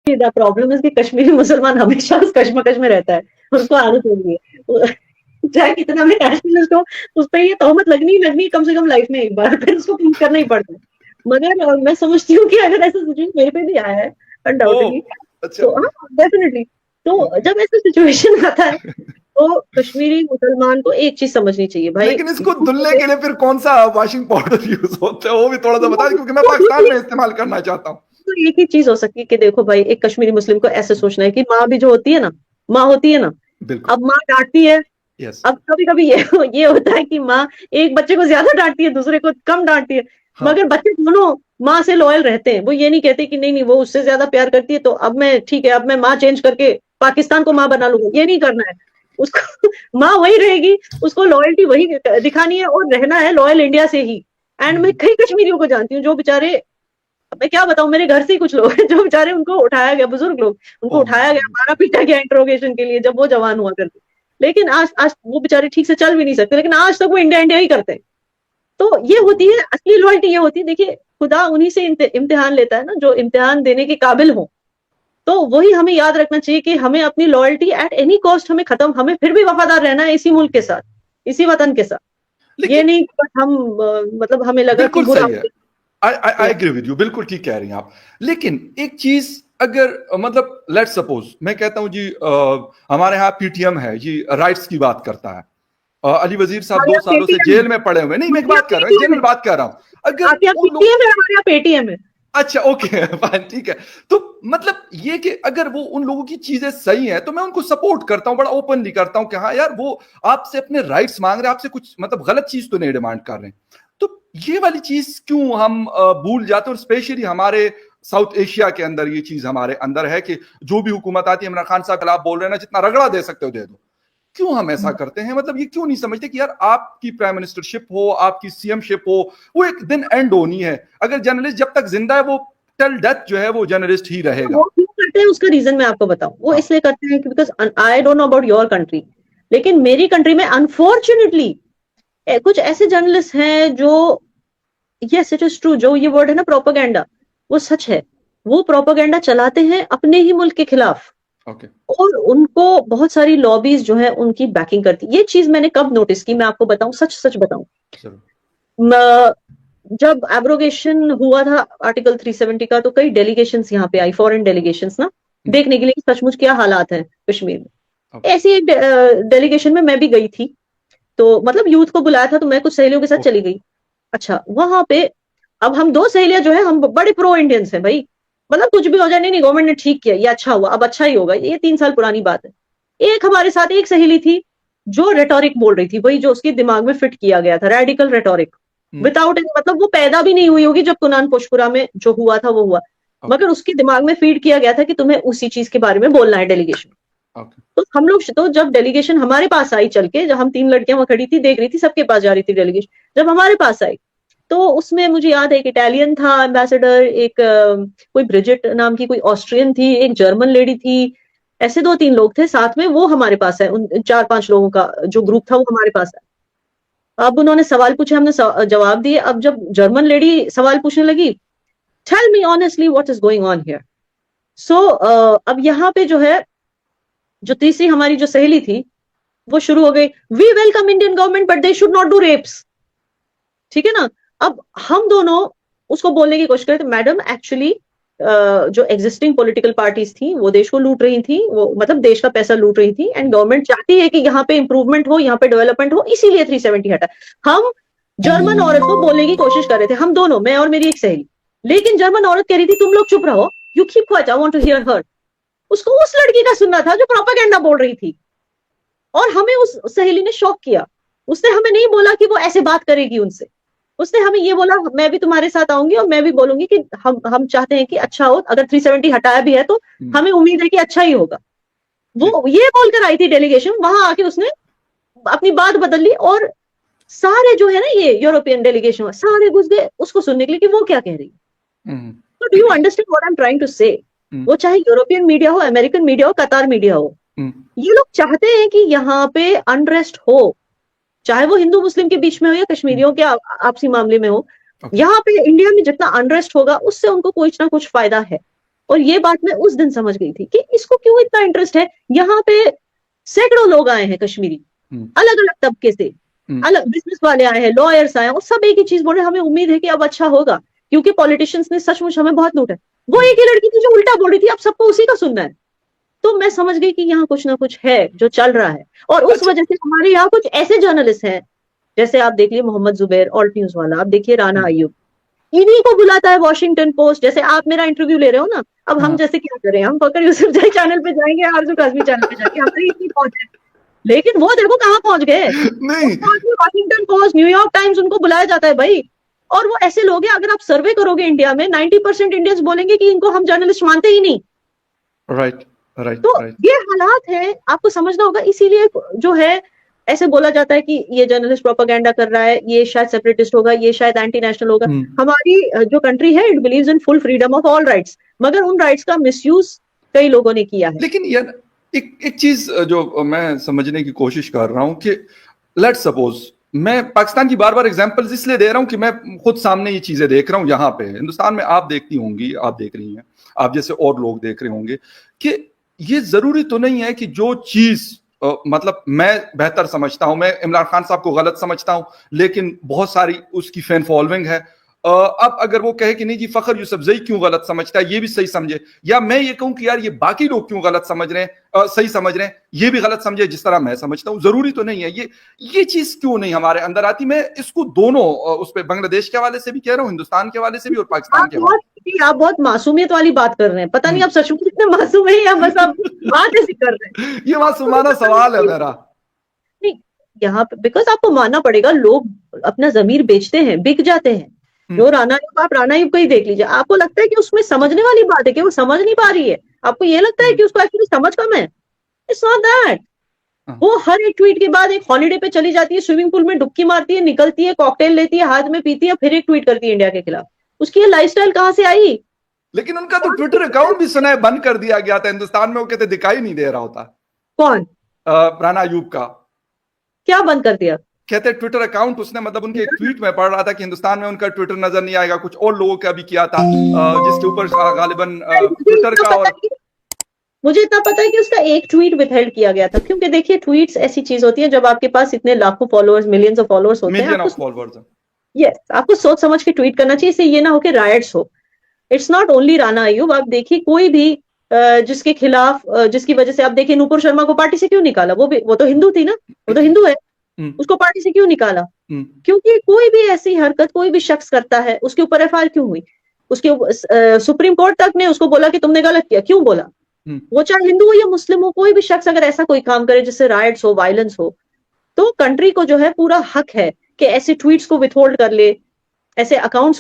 The problem is कि कश्मीरी मुसलमान हमेशा उस कश्मकश में रहता है, उसको आदत हो गई है। चाहे कितना भी नेशनलिस्ट हो, उस पर ये तहमत लगनी लगनी कम से कम लाइफ में एक बार, फिर उसको प्रूव करना ही पड़ता है। मगर मैं समझती हूँ कि अगर ऐसा सिचुएशन मेरे पे भी आया है अनडाउटेडली, ओ अच्छा। तो हाँ डेफिनेटली, तो जब ऐसा सिचुएशन आता है तो कश्मीरी मुसलमान को एक चीज समझनी चाहिए भाई। लेकिन इसको धुलने के लिए फिर कौन सा वॉशिंग पाउडर यूज होता है, वो भी थोड़ा सा बता दें, क्योंकि मैं पाकिस्तान में इस्तेमाल करना चाहता हूँ। तो एक ही चीज हो सकती है कि देखो भाई, एक कश्मीरी मुस्लिम को ऐसे सोचना है कि माँ भी जो होती है ना, माँ होती है ना, बिल्कुल। अब माँ डांटती है, यस। अब कभी कभी ये होता है कि माँ एक बच्चे को ज्यादा डांटती है, दूसरे को कम डांटती है, हाँ। मगर बच्चे दोनों माँ से लॉयल रहते हैं। वो ये नहीं कहते कि नहीं नहीं वो उससे ज्यादा प्यार करती है तो अब मैं ठीक है, अब मैं माँ चेंज करके पाकिस्तान को माँ बना लूंगा, ये नहीं करना है उसको। माँ वही रहेगी, उसको लॉयल्टी वही दिखानी है और रहना है लॉयल इंडिया से ही। एंड मैं कई कश्मीरियों को जानती हूँ जो बेचारे, मैं क्या बताऊं, मेरे घर से ही कुछ लोग हैं जो बेचारे उनको उठाया गया, बुजुर्ग लोग, उनको ओह उठाया गया, मारा पीटा गया इंट्रोगेशन के लिए जब वो जवान हुआ करते, लेकिन आज आज वो बेचारे ठीक से चल भी नहीं सकते, लेकिन आज तक वो इंडिया इंडिया ही करते हैं। तो ये होती है असली लॉयल्टी, ये होती है। देखिए खुदा उन्हीं से इम्तिहान लेता है ना जो इम्तिहान देने के काबिल हो। तो वही हमें याद रखना चाहिए कि हमें अपनी लॉयल्टी एट एनी कॉस्ट हमें खत्म, हमें फिर भी वफादार रहना है इसी मुल्क के साथ, इसी वतन के साथ। ये लेकिन नहीं कि बस हम मतलब हमें लगा कि बिल्कुल बुरा सही है। आई एग्री विद यू, बिल्कुल ठीक कह रही हैं आप। लेकिन एक चीज, अगर मतलब लेट्स सपोज मैं कहता हूं जी, हमारे यहाँ पीटीएम है जी, राइट्स की बात करता है, अली वजीर साहब हमारे 2 यहाँ सालों से पेटीएम है, जेल में पड़े हुए, नहीं मैं एक हमारे यहाँ बात कर रहा हूँ, पेटीएम जनरल है, बात कर रहा हूं, अगर आपके यहाँ उन लोग, पीटीएम है, हमारे यहाँ पेटीएम है। अच्छा ओके फाइन ठीक है। तो मतलब ये कि अगर वो उन लोगों की चीजें सही हैं तो मैं उनको सपोर्ट करता हूं, बड़ा ओपनली करता हूं कि हाँ यार वो आपसे अपने राइट्स मांग रहे हैं, आपसे कुछ मतलब गलत चीज तो नहीं डिमांड कर रहे हैं। तो ये वाली चीज क्यों हम भूल जाते हैं, और स्पेशली हमारे साउथ एशिया के अंदर ये चीज हमारे अंदर है कि जो भी हुकूमत आती है, इमरान खान साहब खिलाफ बोल रहे हैं ना, जितना रगड़ा दे सकते हो दे दो। क्यों हम ऐसा करते हैं, मतलब ये क्यों नहीं समझते कि यार आपकी प्राइम मिनिस्टरशिप हो, आपकी सीएमशिप हो, वो एक दिन एंड होनी है। अगर जर्नलिस्ट जब तक जिंदा है वो टिल डेथ जो है वो जर्नलिस्ट ही रहेगा। वो क्यों करते हैं उसका रीजन मैं आपको बताऊं, वो हाँ। इसलिए करते हैं कि because I don't know about your country, लेकिन मेरी कंट्री में अनफॉर्चुनेटली कुछ ऐसे जर्नलिस्ट हैं जो, यस इट इज ट्रू, जो ये वर्ड है ना प्रोपेगेंडा, वो सच है। वो प्रोपेगेंडा चलाते हैं अपने ही मुल्क के खिलाफ, ओके। और उनको बहुत सारी लॉबीज जो है उनकी बैकिंग करती। ये चीज मैंने कब नोटिस की, मैं आपको बताऊं, सच सच बताऊं, जरूर। जब एब्रोगेशन हुआ था आर्टिकल 370 का, तो कई डेलीगेशंस यहाँ पे आई, फॉरेन डेलीगेशंस ना, देखने के लिए कि सचमुच क्या हालात हैं कश्मीर में। ओके। ऐसी एक डेलीगेशन में मैं भी गई थी, तो मतलब यूथ को बुलाया था, तो मैं कुछ सहेलियों के साथ ओके। चली गई। अच्छा वहां पे, अब हम दो सहेलियां जो है हम बड़े प्रो इंडियंस हैं भाई, मतलब कुछ भी हो जाए, नहीं नहीं गवर्नमेंट ने ठीक किया, ये अच्छा हुआ, अब अच्छा ही होगा, ये 3 साल पुरानी बात है। एक हमारे साथ एक सहेली थी जो रेटोरिक बोल रही थी, वही जो उसके दिमाग में फिट किया गया था, रेडिकल रेटोरिक, विदाउट एनी, मतलब वो पैदा भी नहीं हुई होगी जब कुनान पोशपुरा में जो हुआ था वो हुआ, ओके। मगर उसके दिमाग में फीड किया गया था कि तुम्हें उसी चीज के बारे में बोलना है डेलीगेशन। ओके। तो हम लोग, तो जब डेलीगेशन हमारे पास आई चल के, जब हम 3 लड़कियां वहां खड़ी थी देख रही थी, सबके पास जा रही थी डेलीगेशन, जब हमारे पास आई तो उसमें मुझे याद है एक इटालियन था एम्बेसडर, एक कोई ब्रिजिट नाम की कोई ऑस्ट्रियन थी, एक जर्मन लेडी थी, ऐसे 2-3 लोग थे साथ में, वो हमारे पास है, उन 4-5 लोगों का जो जी। ग्रुप था वो हमारे पास है। अब उन्होंने सवाल पूछे, हमने जवाब दिए। अब जब जर्मन लेडी सवाल पूछने लगी, tell me honestly what is going on here. So अब यहाँ पे जो है, जो तीसरी हमारी जो सहेली थी वो शुरू हो गई, we welcome Indian government but they should not do reps. ठीक है ना। अब हम दोनों उसको बोलने की कोशिश करें, तो मैडम एक्चुअली जो एग्जिस्टिंग पॉलिटिकल पार्टीज थी वो देश को लूट रही थी, वो मतलब देश का पैसा लूट रही थी, एंड गवर्नमेंट चाहती है कि यहाँ पे इंप्रूवमेंट हो, यहाँ पे डेवलपमेंट हो, इसीलिए 370 हटा। हम जर्मन औरत को बोलने की कोशिश कर रहे थे, हम दोनों, मैं और मेरी एक सहेली, लेकिन जर्मन औरत कह रही थी तुम लोग चुप रहो, you keep quiet, I want to hear her. उसको उस लड़की का सुनना था जो प्रोपेगेंडा बोल रही थी, और हमें उस सहेली ने शॉक किया। उसने हमें नहीं बोला कि वो ऐसे बात करेगी उनसे, उसने हमें ये बोला मैं भी तुम्हारे साथ आऊंगी और मैं भी बोलूंगी कि हम चाहते हैं कि अच्छा हो, अगर 370 हटाया भी है तो हमें उम्मीद है कि अच्छा ही होगा। जी। वो ये बोलकर आई थी डेलीगेशन, वहां आके उसने अपनी बात बदल ली, और सारे जो है ना ये यूरोपियन डेलीगेशन सारे घुस गए उसको सुनने के लिए कि वो क्या कह रही है। हम्म। तो do you understand what I am trying to say. Hmm. वो चाहे यूरोपियन मीडिया हो, अमेरिकन मीडिया हो, कतार मीडिया हो, हम्म। ये लोग चाहते हैं कि यहाँ पे अनरेस्ट हो, चाहे वो हिंदू मुस्लिम के बीच में हो या कश्मीरियों के आपसी मामले में हो। ओके। यहाँ पे इंडिया में जितना अनरेस्ट होगा उससे उनको कुछ ना कुछ फायदा है। और ये बात मैं उस दिन समझ गई थी कि इसको क्यों इतना इंटरेस्ट है। यहाँ पे सैकड़ों लोग आए हैं कश्मीरी, अलग अलग तबके से, अलग बिजनेस वाले आए हैं, लॉयर्स आए हैं, और सब एक ही चीज बोल रहे हैं, हमें उम्मीद है कि अब अच्छा होगा क्योंकि पॉलिटिशियंस ने सचमुच हमें बहुत लूटा है। वो एक ही लड़की थी जो उल्टा बोल रही थी, अब सबको उसी का सुनना है। तो मैं समझ गई कि यहाँ कुछ ना कुछ है जो चल रहा है, और उस अच्छा। वजह से हमारे यहाँ कुछ ऐसे जर्नलिस्ट हैं, जैसे आप देख लीजिए मोहम्मद जुबैर, ऑल्ट न्यूज वाला, आप देखिए राना अयूब, इन्हीं को बुलाता है वॉशिंगटन पोस्ट। जैसे आप मेरा इंटरव्यू ले रहे हो ना, अब हम हाँ। जैसे क्या करें, हम फकर यूसुफजई चैनल पे जाएंगे, आरजू काज़मी चैनल पे जाएंगे, हमारी इतनी पहुंच है। लेकिन वो देखो कहाँ पहुंच गए, नहीं, वॉशिंगटन पोस्ट, न्यूयॉर्क टाइम्स, उनको बुलाया जाता है भाई। और वो ऐसे लोग हैं, अगर आप सर्वे करोगे इंडिया में, 90% इंडियंस बोलेंगे कि इनको हम जर्नलिस्ट मानते ही नहीं। राइट राइट तो राइट। ये हालात है, आपको समझना होगा। इसीलिए जो है, ऐसे बोला जाता है कि ये जर्नलिस्ट प्रोपेगेंडा कर रहा है, ये शायद सेपरेटिस्ट होगा, ये शायद एंटी नेशनल होगा। हमारी जो कंट्री है, it believes in full freedom of all rights, मगर उन राइट्स का मिसयूज कई लोगों ने किया है। लेकिन यार एक चीज जो मैं समझने की कोशिश कर रहा हूं कि लेट्स सपोज, मैं पाकिस्तान की बार बार एग्जांपल्स इसलिए दे रहा हूं कि मैं खुद सामने ये चीजें देख रहा हूं। यहाँ पे हिंदुस्तान में आप देखती होंगी, आप देख रही हैं, आप जैसे और लोग देख रहे होंगे कि ये जरूरी तो नहीं है कि जो चीज मतलब मैं बेहतर समझता हूं, मैं इमरान खान साहब को गलत समझता हूं, लेकिन बहुत सारी उसकी फैन फॉलोइंग है। अब अगर वो कहे कि नहीं जी फखर यूसुफजई क्यों गलत समझता है, ये भी सही समझे, या मैं ये कहूं कि यार ये बाकी लोग क्यों गलत समझ रहे हैं, सही समझ रहे हैं, ये भी गलत समझे जिस तरह मैं समझता हूं, जरूरी तो नहीं है। ये चीज क्यों नहीं हमारे अंदर आती? मैं इसको दोनों उस पर बांग्लादेश के हवाले से भी कह रहा हूं, हिंदुस्तान के हवाले से भी और पाकिस्तान के हवाले। आप बहुत मासूमियत वाली बात कर रहे हैं, पता नहीं आप सचमुच कितने मासूम है या बस आप बात ऐसी कर रहे हैं। ये मासूमाना सवाल है मेरा। नहीं, यहाँ पे बिकॉज आपको मानना पड़ेगा, लोग अपना जमीर बेचते हैं, बिक जाते हैं। जो राना अयूब, आप राना अयूब को ही देख लीजिए, आपको लगता है कि उसमें समझने वाली बात है कि वो समझ नहीं पा रही है, आपको ये लगता है कि उसको एक्चुअली समझ कम है। It's not that. वो हर एक ट्वीट के बाद एक हॉलीडे पे चली जाती है, स्विमिंग पूल में डुबकी मारती है, निकलती है, कॉकटेल लेती है, हाथ में पीती है, फिर एक ट्वीट करती है इंडिया के खिलाफ। उसकी ये लाइफस्टाइल कहां से आई? लेकिन उनका तो ट्विटर अकाउंट भी सुना है बंद कर दिया गया था हिंदुस्तान में, वो कहते दिखाई नहीं दे रहा होता। कौन? राना अयूब का। क्या बंद कर दिया? कहते ट्विटर अकाउंट उसने, मतलब उनके एक ट्वीट में पढ़ रहा था कि हिंदुस्तान में उनका ट्विटर नजर नहीं आएगा। कुछ और लोगों का भी किया था जिसके ऊपर गालिबन ट्विटर का, और मुझे इतना पता है कि उसका एक ट्वीट विथहेल्ड किया गया था, क्योंकि देखिए ट्वीट्स ऐसी चीज होती है, जब आपके पास इतने लाखों फॉलोअर्स, मिलियंस ऑफ फॉलोअर्स होते हैं, आपको सोच समझ के ट्वीट करना चाहिए, इससे ये ना हो कि रायट्स हो। It's not only Rana Ayub, आप देखिए कोई भी जिसके खिलाफ, जिसकी वजह से, आप देखिए नूपुर शर्मा को पार्टी से क्यों निकाला? वो तो हिंदू थी ना, वो तो हिंदू है, उसको पार्टी से क्यों निकाला? क्योंकि कोई भी ऐसी हरकत कोई भी शख्स करता है, उसके ऊपर एफआईआर क्यों हुई? उसके सुप्रीम कोर्ट तक ने उसको बोला कि तुमने गलत किया, क्यों बोला? वो चाहे हिंदू हो या मुस्लिम हो, कोई भी शख्स अगर ऐसा कोई काम करे जिससे राइट्स हो, वायलेंस हो, तो कंट्री को जो है पूरा हक है कि ऐसे ट्वीट्स को विथहोल्ड कर ले, ऐसे अकाउंट्स